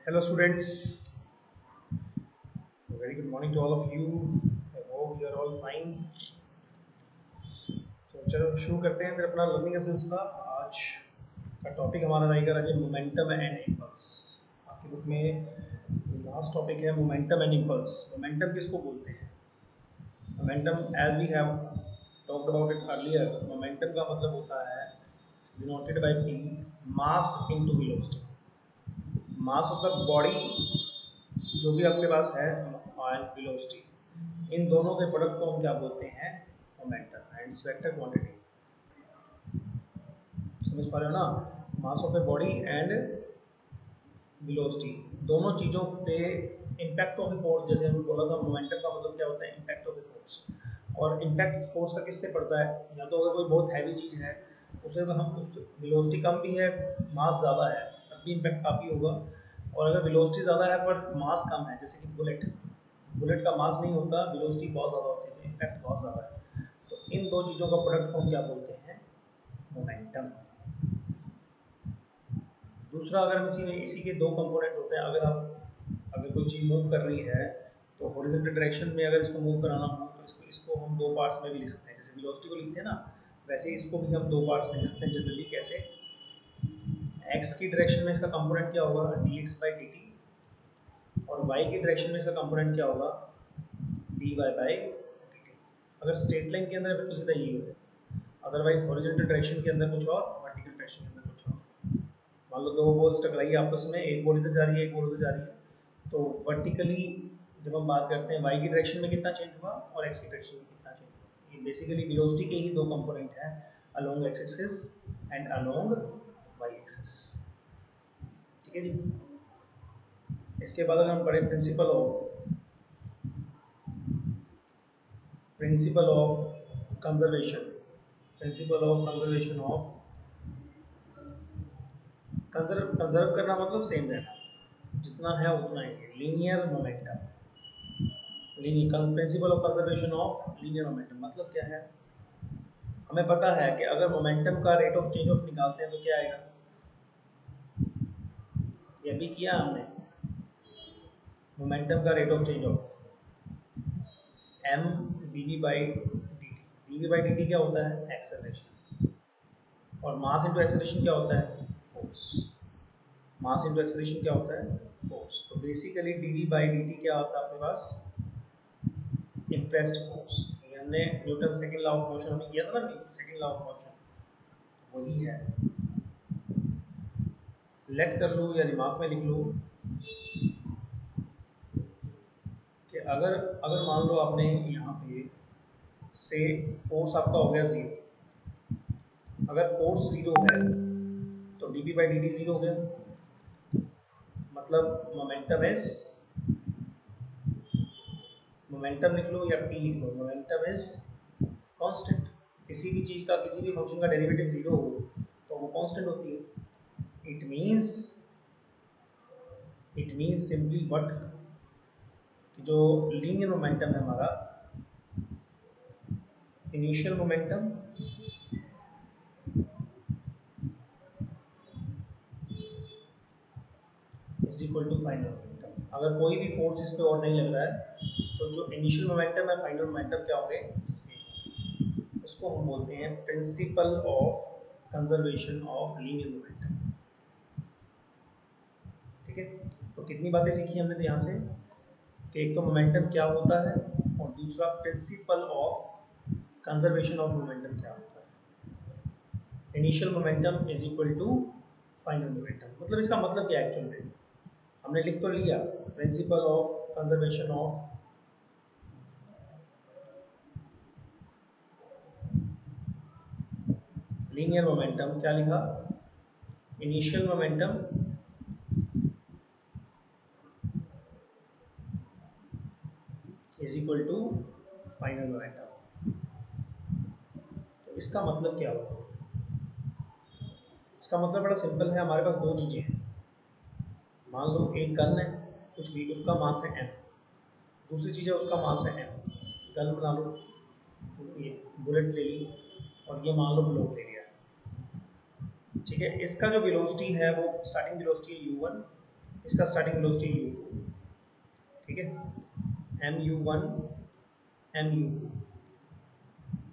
Hello students, very good morning to all of you. I hope you are all fine. तो चलो शुरू करते हैं फिर अपना लर्निंग एसेंस का। आज का टॉपिक हमारा रहेगा राजे मोमेंटम एंड इम्पल्स। आपकी बुक में लास्ट टॉपिक है मोमेंटम एंड इम्पल्स। मोमेंटम किसको बोलते हैं? Momentum as we have talked about it earlier, momentum का मतलब होता है denoted by P, mass into velocity. Mass of the body जो भी आपके पास है एंड वेलोसिटी, इन दोनों के प्रोडक्ट को हम क्या बोलते हैं? Momentum and vector quantity. समझ पा रहे हो ना? Mass of a body and velocity, दोनों चीज़ों पे इम्पैक्ट ऑफ ए फोर्स, जैसे हमने बोला था मोमेंटम का मतलब क्या होता है? Impact of a force. और इम्पैक्ट फोर्स का किससे पड़ता है? या तो अगर कोई बहुत हैवी चीज़ है उसे हम उस वेलोसिटी कम भी है, मास ज़्यादा है, तब भी इम्पैक्ट काफ़ी होगा। और अगर वेलोसिटी ज़्यादा है पर मास कम है, जैसे कि बुलेट, बुलेट का मास नहीं होता, वेलोसिटी बहुत ज़्यादा होती है तो इम्पैक्ट बहुत ज़्यादा है। तो इन दो चीज़ों का प्रोडक्ट को हम क्या बोलते हैं? मोमेंटम। दूसरा, अगर हम इसी के दो कंपोनेंट होते हैं। अगर कोई चीज़ मूव कर रही है तो हॉरिजॉन्टल डायरेक्शन में अगर इसको मूव कराना हो तो इसको इसको हम दो पार्ट्स में भी लिख सकते हैं। जैसे वेलोसिटी को लिखते हैं ना, वैसे इसको भी हम दो पार्ट्स में लिख सकते हैं जनरली। कैसे? एक्स की डायरेक्शन में इसका कंपोनेंट क्या होगा? D x by d t. और वाई की डायरेक्शन में इसका कंपोनेंट क्या होगा? D y by d t. अगर स्ट्रेट लाइन के अंदर है तो सीधा ये होगा, अदरवाइज हॉरिजॉन्टल डायरेक्शन के अंदर कुछ और, वर्टिकल डायरेक्शन के अंदर कुछ और। मान लो दो बॉल्स टकराई आपस में, एक बॉल इधर जा रही है, एक बॉल उधर जा रही है, तो वर्टिकली जब हम बात करते हैं वाई की डायरेक्शन में कितना चेंज हुआ और एक्स की डायरेक्शन में कितना चेंज हुआ। ये बेसिकली वेलोसिटी के ही दो कंपोनेंट हैं, along x axis and along y axis. ठीक है जी। इसके बाद अगर हम पढ़े principle of conservation, principle of conservation of, conserve करना मतलब सेम रहना, जितना है उतना ही। Linear momentum, principle of conservation of linear momentum मतलब क्या है? हमें पता है कि अगर मोमेंटम का रेट ऑफ चेंज ऑफ निकालते हैं तो क्या आएगा? ये भी किया हमने। मोमेंटम का rate of change of m d by d t. D by d t क्या होता है? एक्सेलरेशन। और मास इंटू एक्सेलरेशन क्या होता है? फोर्स। मास इंटू एक्सेलरेशन क्या होता है? फोर्स। तो basically d d by d t क्या होता है आपके पास? Impressed force. हमने Newton second law of motion में किया था ना, सेकंड लॉ ऑफ मोशन, वही है। लेट कर लो या दिमाग में लिख लो कि अगर अगर मान लो आपने यहाँ पे से फोर्स आपका हो गया जीरो। अगर फोर्स जीरो है तो D P by d T zero हो गया, मतलब मोमेंटम लिख लो या पी लिख लो, मोमेंटम इज कांस्टेंट। किसी भी चीज का, किसी भी फंक्शन का डेरिवेटिव जीरो हो तो वो कांस्टेंट होती है। इट मीन्स सिंपली व्हाट, जो लीनियर मोमेंटम है हमारा, initial momentum is equal to final momentum. अगर कोई भी फोर्स इस पे और नहीं लग रहा है तो जो इनिशियल मोमेंटम है, फाइनल मोमेंटम क्या होंगे? सेम। इसको हम बोलते हैं principal of conservation of linear momentum. ठीक है। तो कितनी बातें सीखी हमने तो यहाँ से, कि एक तो मोमेंटम क्या होता है और दूसरा principle of conservation of momentum क्या होता है। Initial momentum is equal to final momentum. मतलब इसका मतलब क्या है एक्चुअल में? हमने लिख तो लिया principle of conservation of linear momentum, क्या लिखा? Initial momentum is equal to final momentum. तो इसका मतलब क्या होगा? इसका मतलब बड़ा सिंपल है। हमारे पास दो चीजें हैं। मान लो एक गन है, कुछ भी, उसका मास है m, दूसरी चीज है उसका मास है m। गन बना लो, ये बुलेट ले ली, और ये मान लो ब्लॉक ले लिया। ठीक है। इसका जो वेलोसिटी है वो स्टार्टिंग वेलोसिटी है u1, इसका स्टार्टिंग वेलोसिटी u2, ठीक है, mu1 mu2।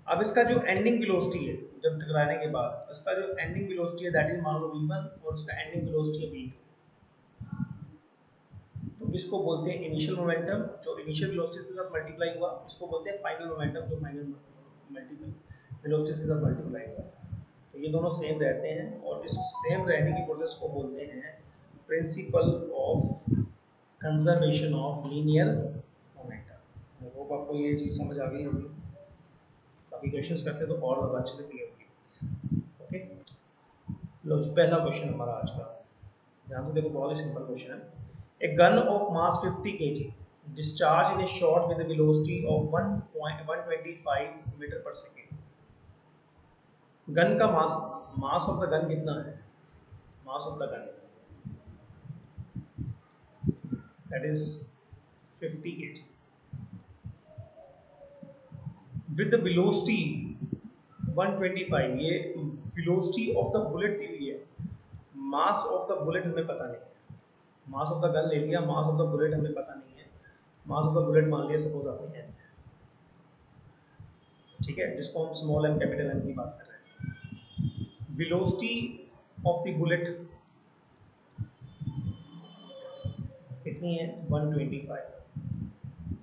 अब इसका जो एंडिंग वेलोसिटी है जब टकराने के बाद, इसका जो एंडिंग वेलोसिटी है दैट इज मान लो v1 और उसका एंडिंग वेलोसिटी है v2। तो इसको बोलते हैं इनिशियल मोमेंटम जो इनिशियल वेलोसिटीज के साथ मल्टीप्लाई हुआ, इसको बोलते हैं फाइनल मोमेंटम जो फाइनल मल्टीपल वेलोसिटीज के साथ मल्टीप्लाई हुआ। तो ये दोनों सेम रहते हैं और इस सेम रहने की प्रोसेस को बोलते हैं principal of conservation of linear momentum. I hope आपको ये चीज़ समझ आ गई होगी, बाकी क्वेश्चंस करते तो और ज़्यादा अच्छे से क्लियर होगी। ओके, लो जी पहला क्वेश्चन हमारा आज का, ध्यान से देखो, बहुत ही सिंपल क्वेश्चन है। A gun of mass 50 kg discharged in a shot with a velocity of 1.125 meter per second। Gun का मास ऑफ द गन कितना है? मास of the gun that is 50 kg with the velocity 125। ये velocity of the bullet दी हुई है, मास of the bullet हमें पता नहीं है। मास ऑफ द गन ले लिया, मास ऑफ द बुलेट हमें पता नहीं है। मास ऑफ द बुलेट मान लिया सपोज आपने n, ठीक है, जिसको हम स्मॉल m कैपिटल M की बात कर रहे हैं। वेलोसिटी ऑफ द बुलेट कितनी है? 125।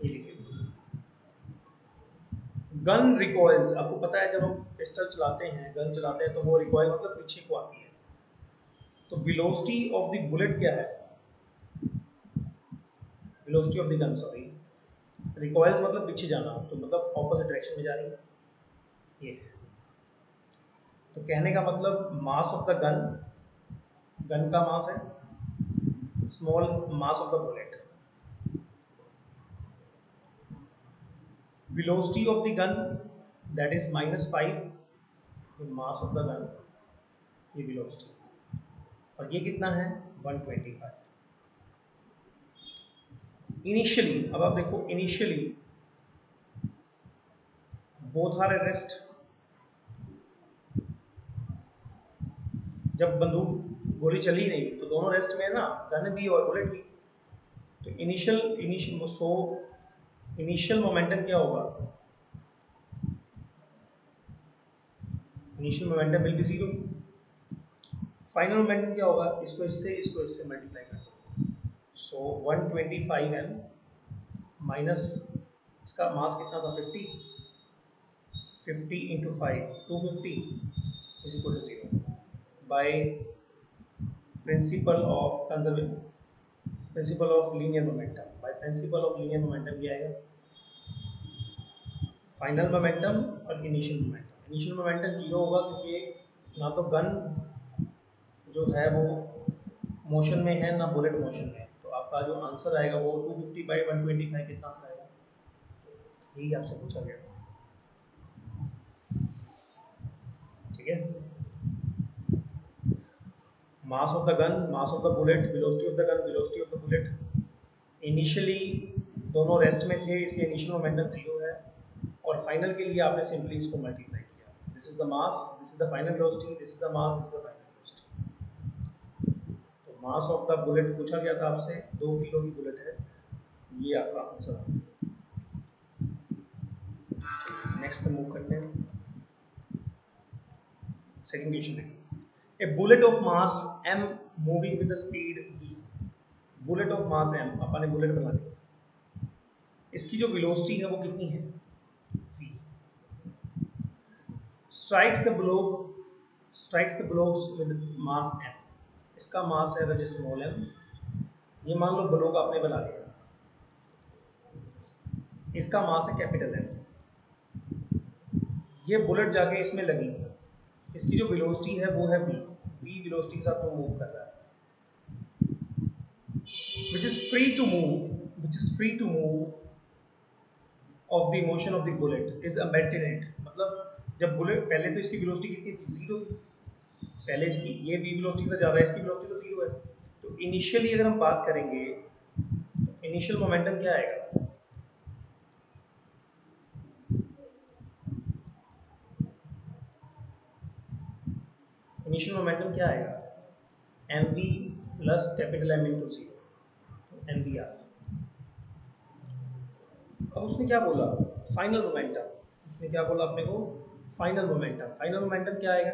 ये लिखिए। गन रिकॉइल्स, आपको पता है जब हम पिस्टल चलाते हैं, गन चलाते हैं, तो वो रिकॉइल मतलब पीछे को आती है। तो वेलोसिटी ऑफ द बुलेट क्या है? Velocity of the gun, sorry, recoils मतलब पीछे जाना, तो मतलब ऑपोजिट डायरेक्शन में जा रही है ये। तो कहने का मतलब मास ऑफ द गन, गन का मास है, small mass of the bullet, velocity of the gun that is -5 mass of the gun, ये velocity, और ये कितना है? 125। इनिशियली, अब आप देखो, initially both are at rest. जब बंदूक गोली चली नहीं तो दोनों रेस्ट में है ना, गन भी और बुलेट भी। तो इनिशियल मोमेंटम क्या होगा? Initial momentum will be 0। Final momentum क्या होगा? इसको इससे मल्टीप्लाई कर दो। सो 125 m माइनस इसका मास कितना था? 50 into 5 250 is equal to 0 by principle of linear momentum. By principle of linear momentum क्या आएगा? फाइनल मोमेंटम और इनिशियल मोमेंटम। इनिशियल मोमेंटम 0 होगा क्योंकि ना तो गन जो है वो मोशन में है ना बुलेट मोशन में है। तो आपका जो आंसर आएगा वो 250 बाई 125 कितना सा आएगा? यही आपसे पूछा गया, ठीक है। मास of the gun, mass of the bullet, velocity of the gun, velocity of the bullet. Initially दोनों रेस्ट में थे इसलिए इनिशियल मोमेंटम 0 है, और फाइनल के लिए आपने सिंपली इसको मल्टीप्लाई किया। This is the mass, this is the final velocity, this is the mass, this is the final velocity. तो मास ऑफ द बुलेट पूछा गया था आपसे, 2 किलो की बुलेट है, ये आपका आंसर। नेक्स्ट पे मूव करते हैं, सेकंड क्वेश्चन देखिए। A bullet of mass m moving with the speed v। Bullet of mass m, अपन ने बुलेट बना ली, इसकी जो वेलोसिटी है वो कितनी है? v। Strikes the blocks with mass m। इसका मास है रज स्मॉल m। ये मान लो ब्लॉक आपने बना लिया, इसका मास है कैपिटल M। ये बुलेट जाके इसमें लगी, इसकी जो वेलोसिटी है वो है v। v वेलोसिटी के साथ वो मूव कर रहा है, which is free to move of the motion of the bullet is embedded in it। मतलब जब बुलेट, पहले तो इसकी वेलोसिटी कितनी थी? 0 थी। पहले इसकी ये v वेलोसिटी से जा रहा है, इसकी वेलोसिटी तो 0 है। तो इनिशियली अगर हम बात करेंगे तो इनिशियल मोमेंटम क्या आएगा? इनिशियल मोमेंटम क्या आएगा? mv plus capital M into zero, तो एम वी आ गया। अब उसने क्या बोला, फाइनल मोमेंटम, उसने क्या बोला अपने को, फाइनल मोमेंटम। फाइनल मोमेंटम क्या आएगा,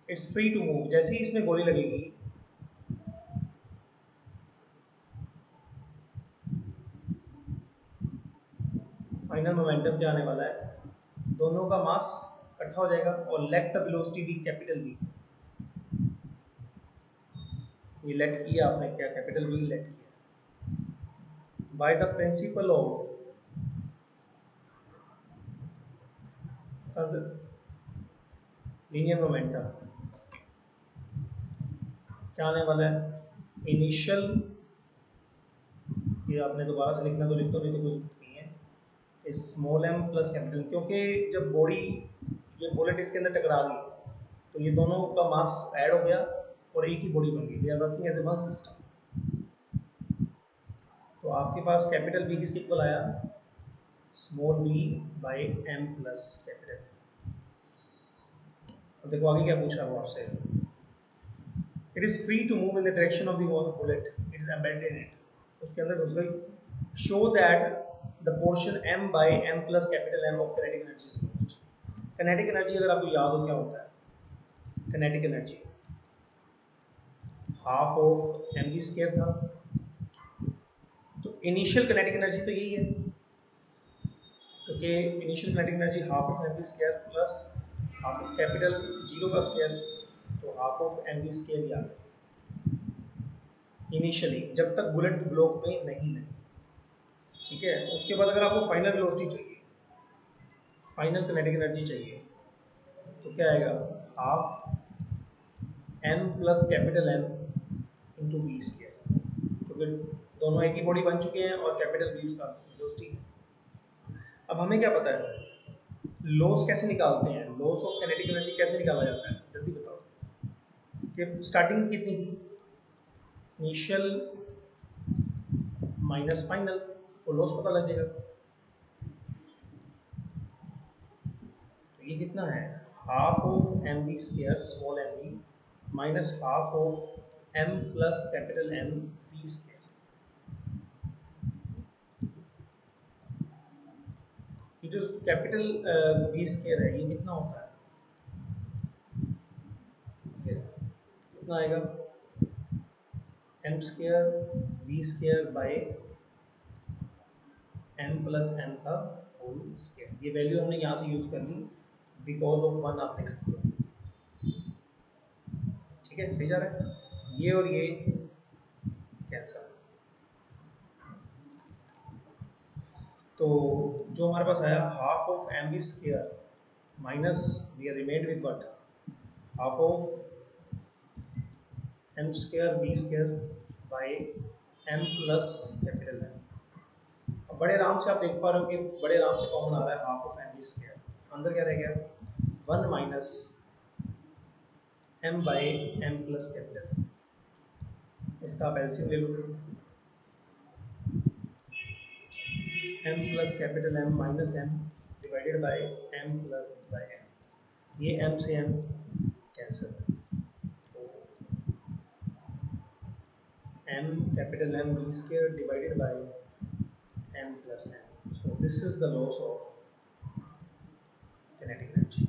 इट्स फ्री टू मूव, जैसे ही इसमें गोली लगेगी फाइनल मोमेंटम क्या आने वाला है, दोनों का मास इकट्ठा हो जाएगा और let the velocity be capital V. ये लेट किया आपने, क्या कैपिटल वी लेट किया by the principle of linear momentum. क्या आने वाला है, इनिशियल, ये आपने दोबारा से लिखना तो लिख दो, नहीं तो कुछ नहीं है, इस स्मॉल एम प्लस कैपिटल, क्योंकि जब बॉडी, ये बुलेट इसके अंदर टकरा गई तो ये दोनों का मास ऐड हो गया और एक ही बॉडी बन गई, they are working as a one system. तो आपके पास कैपिटल वी किसके इक्वल आया, small v by m plus capital. अब देखो आगे क्या पूछा वो आपसे, it is free to move in the direction of the bullet, it is embedded in it, उसके अंदर घुस गई, show that the portion m by m plus capital M of kinetic energy is lost। kinetic energy अगर आपको याद हो क्या होता है, kinetic energy half of mv square था, तो इनिशियल kinetic energy तो यही है, तो कि initial kinetic energy half of mv square plus half of capital zero का स्क्वायर, तो हाफ ऑफ mv स्क्वायर ही आ गया इनिशियली, जब तक बुलेट ब्लॉक में नहीं लगी, ठीक है। उसके बाद अगर आपको फाइनल वेलोसिटी चाहिए, फाइनल किनेटिक एनर्जी चाहिए, तो क्या आएगा, half m plus capital M into v square, क्योंकि दोनों एक ही बॉडी बन चुके हैं और कैपिटल वी उसका वेलोसिटी है। अब हमें क्या पता है, लॉस कैसे निकालते हैं, लॉस ऑफ किनेटिक एनर्जी कैसे निकाला जाता है, जल्दी बताओ, कि स्टार्टिंग कितनी थी, इनिशियल माइनस फाइनल, तो लॉस पता लग जाएगा, तो ये कितना है, half of m v square small m v minus half of m plus capital m v square. ये जो कैपिटल वी स्क्वायर है ये कितना होता है, कितना आएगा, m square v square by m plus m का होल स्क्वायर। ये वैल्यू हमने यहाँ से यूज कर ली, बिकॉज ऑफ वन आप देख सकते हो, ठीक है, सही जा रहा है, ये और ये कैंसल। तो जो हमारे पास आया half of m v square minus we are remained with what, half of m square v square by m plus capital m. अब बड़े आराम से आप देख पा रहे हो कि बड़े आराम से कॉमन आ रहा है half of m v square, अंदर क्या रह गया, one minus m by m plus capital, इसका आप एलसीएम ले लो, m plus capital m minus m divided by m plus by m, ये एम से m cancel, m capital M v square divided by m plus m. So this is the loss of kinetic energy.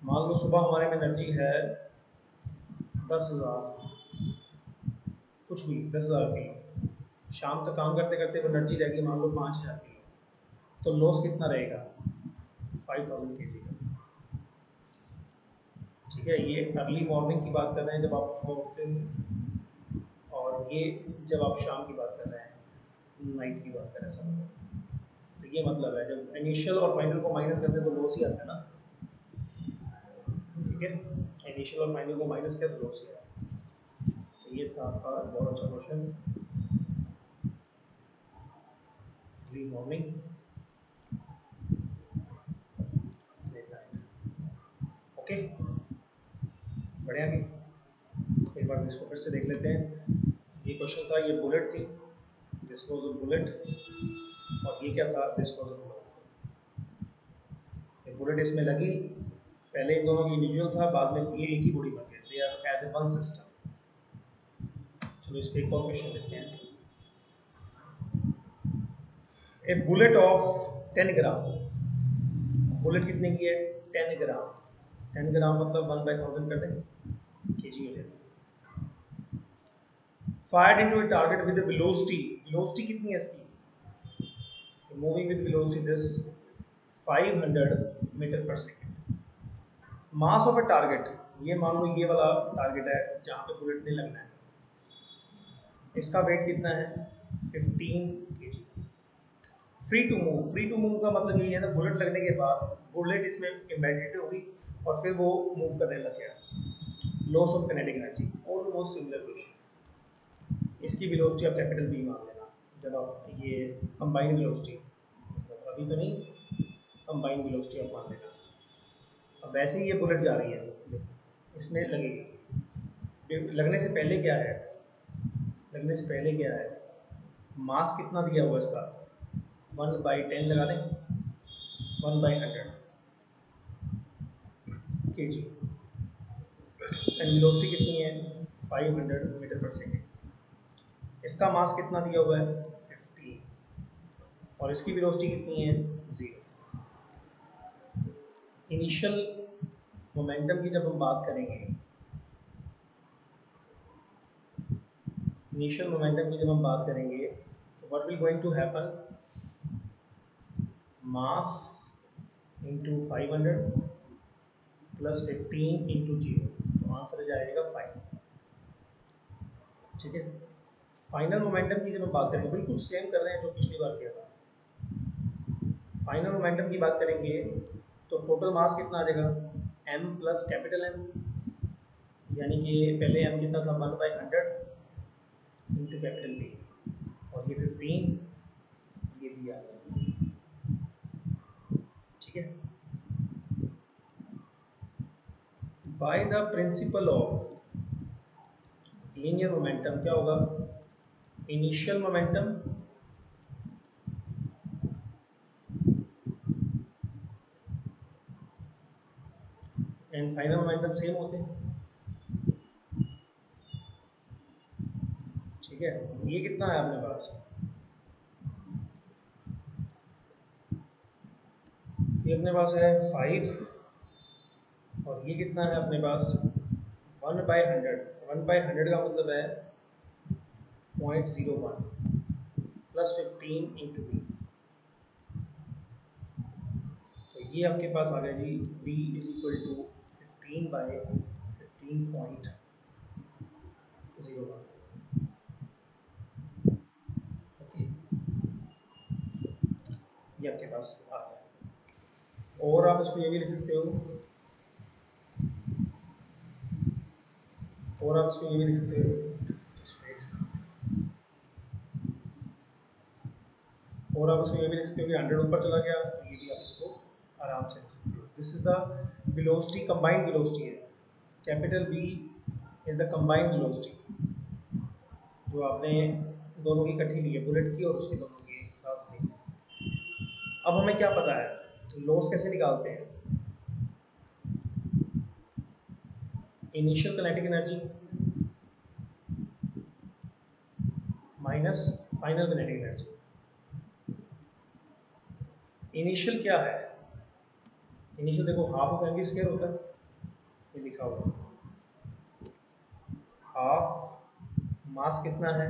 मान लो सुबह हमारे में energy है 10,000, कुछ भी 10,000 kilo, शाम तक काम करते करते एनर्जी रहेगी मान लो 5,000 किलो, तो लॉस कितना रहेगा, 5,000 kg का, ठीक है। ये अर्ली मॉर्निंग की बात कर रहे हैं जब आप सुबह उठते हैं, और ये जब आप शाम की बात कर रहे हैं, नाइट की बात कर रहे हैं सब। तो ये मतलब है जब इनिशियल और फाइनल को माइनस करते हैं तो लॉस ही आता है ना, ठीक है, इनिशियल और फाइनल को माइनस किया तो लॉस ही आता है। तो ये था आपका बहुत अच्छा क्वेश्चन, अर्ली मॉर्निंग, ओके, बढ़िया की एक बार इसको फिर से देख लेते हैं। ये क्वेश्चन था, ये बुलेट थी, दिस वाज अ बुलेट, और ये क्या था, दिस वाज अ बुलेट। ये बुलेट इसमें लगी, पहले इन दोनों की इंडिविजुअल था, बाद में ये एक ही बॉडी बन गई, they are as a one system. चलो इस पे एक और क्वेश्चन लेते हैं। A bullet of 10 gram, bullet कितने की है? 10 ग्राम। 10 ग्राम मतलब 1/1000 कर दें, केजी हो जाता। Fired into a target with velocity, velocity कितनी है इसकी? Moving with velocity this 500 metre per second. Mass of a target, ये मान लो ये वाला टारगेट है जहां पे बुलेट ने लगना है, इसका वेट कितना है? 15 kg। Free to move, free to move का मतलब ये है ना, बुलेट लगने के बाद बुलेट इसमें एम्बेडेड होगी और फिर वो मूव करने लग गया। Loss of kinetic energy, almost similar question. इसकी वेलोसिटी आप कैपिटल बी मान लेना जब आप ये कंबाइंड वेलोसिटी, अभी तो नहीं, कंबाइंड वेलोसिटी आप मान लेना। अब वैसे ही ये बुलेट जा रही है, इसमें लगेगी, लगने से पहले क्या है, लगने से पहले क्या है, मास कितना दिया हुआ इसका? 1/10 लगा दें, 1/100 kg। एंड वेलोसिटी कितनी है? 500 मीटर पर सेकेंड। इसका मास कितना दिया हुआ है? 15, और इसकी वेलोसिटी कितनी है? 0। इनिशियल मोमेंटम की जब हम बात करेंगे, इनिशियल मोमेंटम की जब हम बात करेंगे तो what will going to happen? Mass into 500 plus 15 into 0, तो आंसर आ जाएगा 5। ठीक है। फाइनल मोमेंटम की जब हम बात करेंगे, बिल्कुल सेम कर रहे हैं जो पिछली बार किया था। फाइनल मोमेंटम की बात करेंगे तो टोटल मास कितना आ जाएगा? m प्लस कैपिटल M, यानी कि पहले m कितना था? 1/100 इंटू कैपिटल B, और ये 15, ये भी आ गया। ठीक है। Bye the principle of linear momentum क्या होगा? Initial momentum and final momentum same होते हैं। ठीक है। ये कितना है अपने पास? ये अपने पास है 5, और ये कितना है अपने पास? 1/100। 1/100 का मतलब है 0.01 प्लस 15 इंटू बी, तो ये आपके पास आ गया जी v is equal to 15/15.01। Okay, ये आपके पास आ गया। और आप इसको ये भी लिख सकते हो, और आप इसको ये भी लिख सकते हो, और आप इसको ये भी लिख सकते हो कि 100 ऊपर चला गया, तो ये भी आप इसको आराम से लिख सकते हो। This is the velocity, combined velocity है। Capital B is the combined velocity, जो आपने दोनों की इकट्ठी ली है, बुलेट की और उसके दोनों के साथ ली। अब हमें क्या पता है, तो लॉस कैसे निकालते हैं? Initial kinetic energy minus final kinetic energy. Initial क्या है? इनिशियल देखो हाफ ऑफ एम स्क्वायर होता है, ये लिखा हुआ हाफ। मास कितना है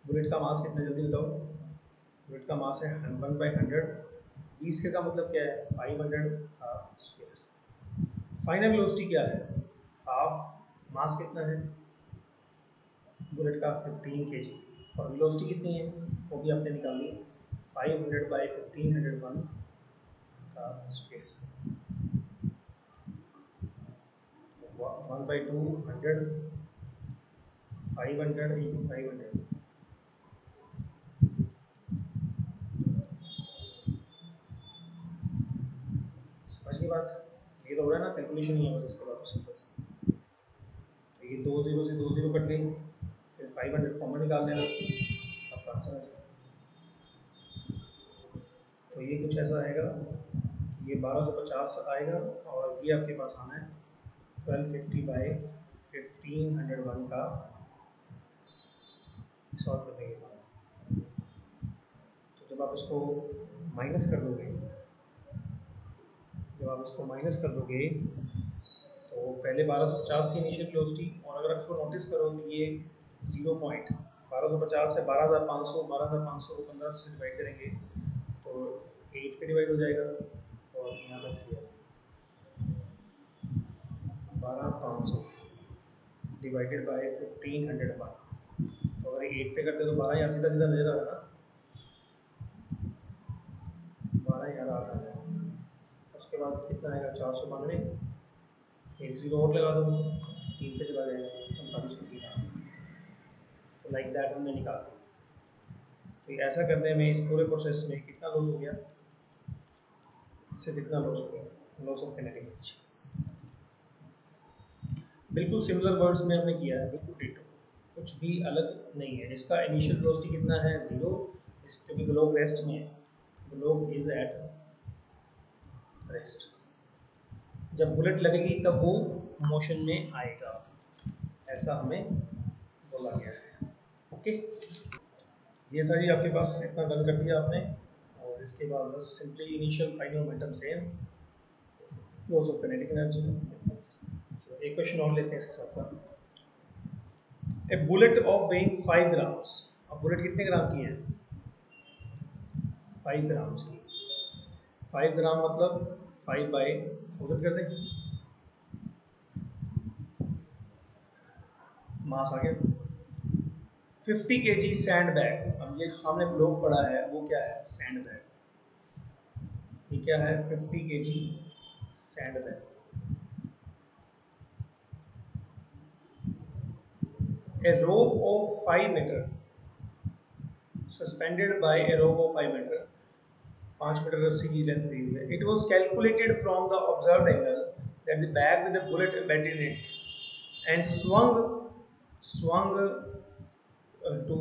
बुलेट का? मास कितना, जल्दी बताओ। बुलेट का मास है 1/100। 20 का मतलब क्या है? 500 का स्क्वायर। फाइनल वेलोसिटी क्या है? हाफ। मास कितना है बुलेट का? 15 kg, और वेलोसिटी कितनी है वो भी आपने निकाली, 500/1501 का स्क्वायर। 1/200, 500 इंटू 500, समझ की बात? ये तो हो रहा है ना, कैलकुलेशन ही है बस, इसके बाद तो सिंपल सा। तो ये 2 0 से 2 0 कट गई, फिर 500 कॉमन निकाल लेना, आपका आंसर आ जाएगा। तो ये कुछ ऐसा आएगा, ये 1250 आएगा, और ये आपके पास आना है 1250/500। 1501 का सॉल्व करने के बाद, तो जब आप इसको माइनस कर दोगे, तो पहले 1250 थी इनिशियल वेलोसिटी, और अगर आप इसको नोटिस करो तो ये 0 पॉइंट 1250 है, 12,500 को 1500 से डिवाइड करेंगे तो 8 पे डिवाइड हो जाएगा, और यहाँ पर 3 आ जाएगा। 12,500 डिवाइडेड बाय 1501, तो अगर 8 पे करते तो 12 यहाँ सीधा सीधा नजर आ रहा है ना, 12 यहाँ आ रहा है। उसके बाद कितना आएगा, 492, एक जीरो और लगा दो, 3 पे चला जाएगा, 45 तो लाइक दैट हमने निकाल दिया। तो ऐसा करने में इस पूरे प्रोसेस में कितना लॉस हो गया, इससे कितना लॉस हो गया, लॉस ऑफ काइनेटिक एनर्जी। बिल्कुल सिमिलर वर्ड्स में हमने किया है, बिल्कुल डिटो, कुछ भी अलग नहीं है। इसका इनिशियल वेलोसिटी कितना है, 0, क्योंकि ग्लोब रेस्ट में है, ग्लोब इज एट रेस्ट। जब बुलेट लगेगी तब वो मोशन में आएगा, ऐसा हमें बोला गया है। ओके, ये था जी आपके पास, इतना डन कर दिया आपने, और इसके बाद बस सिंपली इनिशियल फाइनल मोमेंटम से लॉस ऑफ काइनेटिक एनर्जी। एक क्वेश्चन और लेते हैं इसके साथ का। ए बुलेट ऑफ वेइंग 5 ग्राम्स, अब बुलेट कितने ग्राम की है, 5 ग्राम्स की। 5 ग्राम मतलब 5 बाई 1000 कर दें, मास आ गया। 50 kg सैंड बैग, अब ये सामने ब्लॉक पड़ा है वो क्या है, सैंड बैग। ये क्या है, 50 kg sand bag. A rope of 5 metre suspended by a rope of 5 metre, 5 metre रस्सी की लेंथ दी हुई है। It was calculated from the observed angle that the bag with the bullet embedded in it and swung to,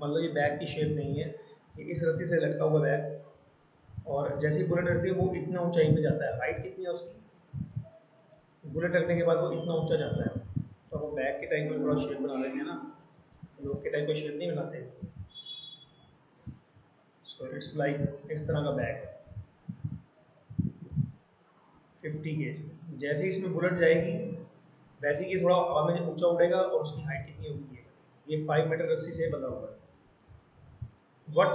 मतलब ये bag की shape नहीं है, ये इस रस्सी से लटका हुआ बैग, और जैसे ही बुलेट रखती है वो इतना ऊंचाई पे जाता है। हाइट कितनी है उसकी, बुलेट रखने के बाद वो इतना ऊंचा जाता है। तो वो बैग के टाइप में थोड़ा शेप बना लेते हैं ना, लोग के टाइप का शेप नहीं बनाते। सो इट्स लाइक इस तरह का बैग 50 kg। जैसे ही इसमें बुलेट जाएगी वैसे ही थोड़ा हवा में ऊंचा उड़ेगा, और उसकी हाइट कितनी होगी, ये 5 मीटर रस्सी से बना हुआ है। What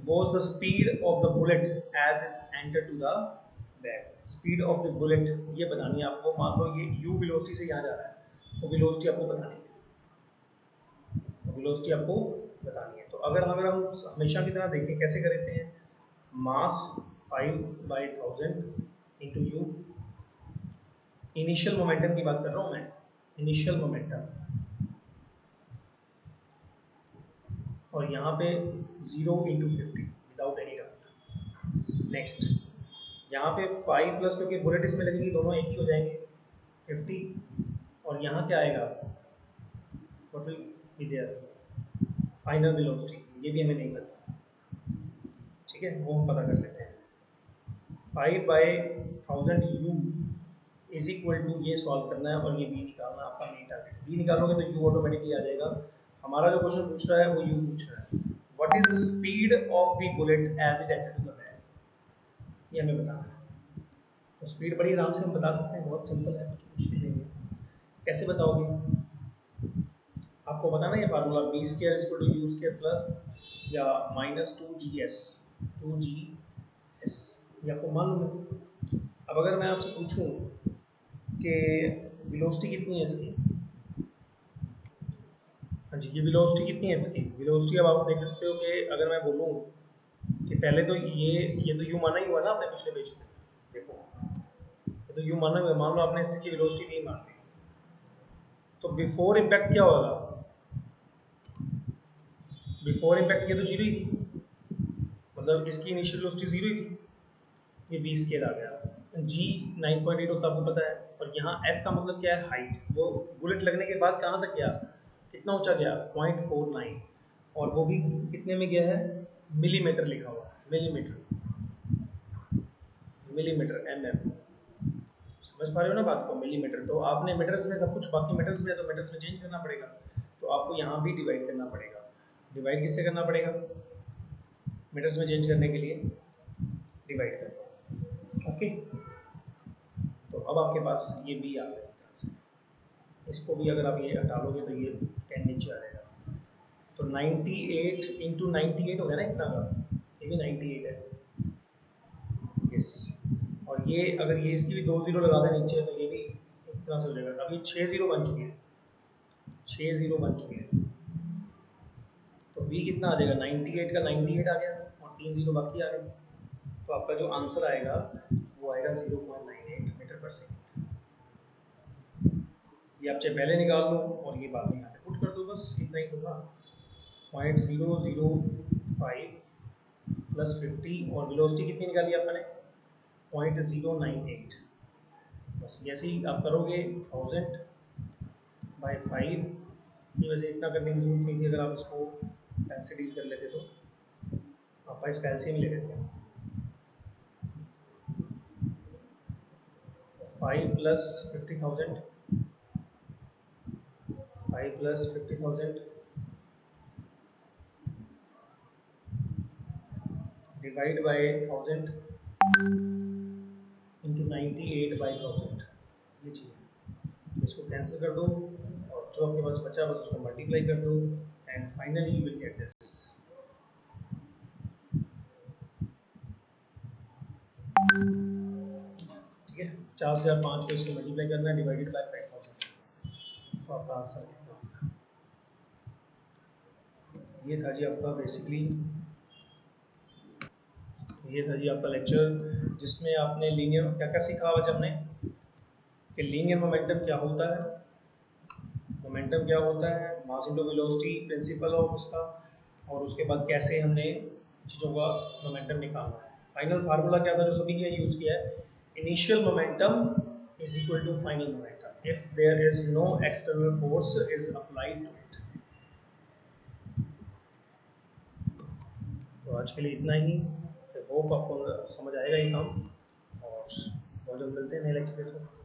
was the speed of the bullet as it entered to the bag? Speed of the bullet ये बतानी है आपको। मान लो ये u वेलोसिटी से यहाँ जा रहा है, तो वेलोसिटी आपको बतानी है, वेलोसिटी आपको बतानी है। तो अगर हम हमेशा की तरह देखें कैसे करते हैं, मास 5/1000 इंटू यू, इनिशियल मोमेंटम की बात कर रहा हूँ मैं, इनिशियल मोमेंटम, और यहाँ पे 0 into 50 without any doubt. Next यहाँ पे 5 प्लस, क्योंकि बुलेट इसमें लगेगी दोनों एक ही हो जाएंगे 50, और यहाँ क्या आएगा, what will be there, final velocity, ये भी हमें नहीं पता, ठीक है, वो हम पता कर लेते हैं। 5/1000 u इज इक्वल टू, ये सॉल्व करना है और ये v निकालना आपका मेन टारगेट। v निकालोगे तो u ऑटोमेटिकली आ जाएगा। हमारा जो क्वेश्चन पूछ रहा है वो u पूछ रहा है, what is the speed of the bullet as it entered to the bag, ये हमें बताना है। तो स्पीड बड़ी आराम से हम बता सकते हैं, बहुत सिंपल है, कुछ मुश्किल नहीं है। कैसे बताओगे, आपको बताना ये formula, b square is equal to u square plus या माइनस 2gs, ये आपको मालूम है। अब अगर मैं आपसे पूछूं कि वेलोसिटी कितनी है इसकी, हाँ जी, ये वेलोसिटी कितनी है इसकी, वेलोसिटी अब आप देख सकते हो कि अगर मैं बोलूं कि पहले तो ये तो u माना ही हुआ ना आपने पिछले पेज में, देखो ये तो u माना हुआ, मान लो आपने इसकी वेलोसिटी नहीं मान ली, तो बिफोर इम्पैक्ट क्या होगा, बिफोर इम्पैक्ट ये तो 0 ही थी, मतलब इसकी इनिशियल वेलोसिटी 0 ही थी, ये 20 स्केल आ गया, g 9.8 होता आपको पता है, और यहाँ s का मतलब क्या है, हाइट, वो बुलेट लगने के बाद कहाँ तक गया, कितना ऊंचा गया, 0.49, और वो भी कितने में गया है, मिलीमीटर लिखा हुआ है, मिलीमीटर mm, समझ पा रहे हो ना बात को, मिलीमीटर। तो आपने मीटर्स में सब कुछ, बाकी मीटर्स में है तो मीटर्स में चेंज करना पड़ेगा, तो आपको यहाँ भी डिवाइड करना पड़ेगा। डिवाइड किससे करना पड़ेगा? मीटर्स में चेंज करने के लिए डिवाइड कर दो। ओके, तो अब आपके पास ये भी आ गया इस तरह से। इसको भी अगर आप ये हटा लोगे तो ये 10 नीचे आ जाएगा। तो 98 इंटू 98 हो गया ना इतना का, ये भी 98 है, यस। और ये अगर ये इसकी भी 2 जीरो लगा दें नीचे तो ये भी इतना से हो जाएगा। अभी 6 जीरो बन चुकी है, 6 जीरो बन चुकी है। तो v कितना आ जाएगा? 98 का 98 आ गया और 3 जीरो बाकी आ गए। तो आपका जो आंसर आएगा वो आएगा 0.98 मीटर पर सेकेंड। ये आप चाहे पहले निकाल लो और ये बाद में यहाँ पे पुट कर दो, बस इतना ही तो था। 0.005 प्लस 50 और वेलोसिटी कितनी निकाली आपने? 0.098। बस जैसे ही आप करोगे 1000 बाई 5 की वजह इतना करने की जरूरत नहीं थी। अगर आप इसको पेन से डील कर लेते तो आप इसका एलसीएम ले लेते हैं। 5 plus 50,000, 5 plus 50,000 divide by 1000 into 98 by 1000, ये चाहिए। इसको कैंसिल कर दो और जो आपके पास बचा बस उसको मल्टीप्लाई कर दो and finally you will get this. ठीक है, 4 से 5 को इससे मल्टीप्लाई करना है डिवाइडेड बाय 5000, तो आपका आंसर ये था जी आपका बेसिकली। ये था जी आपका लेक्चर जिसमें आपने लीनियर क्या क्या सीखा आज हमने, कि लीनियर मोमेंटम क्या होता है, मोमेंटम क्या होता है, मास इनटू वेलोसिटी प्रिंसिपल ऑफ उसका, और उसके बाद कैसे हमने चीज़ों का मोमेंटम निकालना है। फाइनल फार्मूला क्या था जो सभी ने यूज़ किया है? Initial momentum is equal to final momentum if there is no external force is applied to it. तो आज के लिए इतना ही। आई होप आपको समझ आएगा ये काम, और बहुत जल्द मिलते हैं नए लेक्चर के साथ।